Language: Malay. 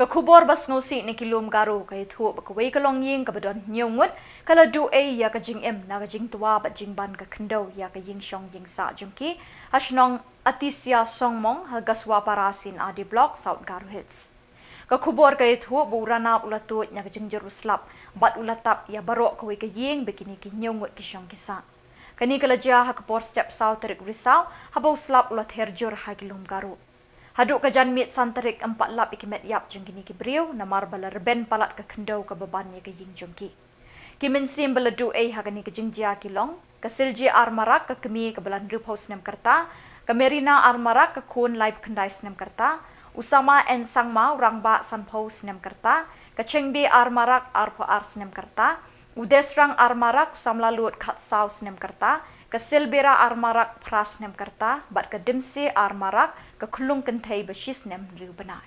Khubor basngewsih ni kilum Garo iathuh Kawei ka Longiing ka badon Ngut kala duhei ya ka jingim na ka jingtwa ba jingban ka khyndew ya ka iingshong iingsah jumki Shnong Atisia Songmong Gasuapara C&RD Block South Garo Hills. Khubor iathuh bu ranab tuid ya ka jingjur uslap bat ulatap ya baroh Kawei ka ying begini ki Ngut kishong kisa. Kani kala jah Khubor step south terik risau habau slap ulat herjur ha kilum Garo. Haduk ka janmit santarik 4 lap ikimet yap jeng kini kibriu namar bala reben palat ka khyndew ka beban ya ka ying jongki. Kiminsim bala duhei ha kani ka jingjia Shillong, ka Silje R Marak ka kemi ka balan ruphaus nem karta, ka Merina R Marak ka kun live khandai nem karta, Sama N Sangma rangba sanphaus nem karta, ka Chengbe R Marak R nem karta, Desrang R Marak Samla Lut khat saus nem karta, ka Silbera R Marak pras nem karta, bat ka Dimse R Marak ka khulung kenthei bashis nem riu banai.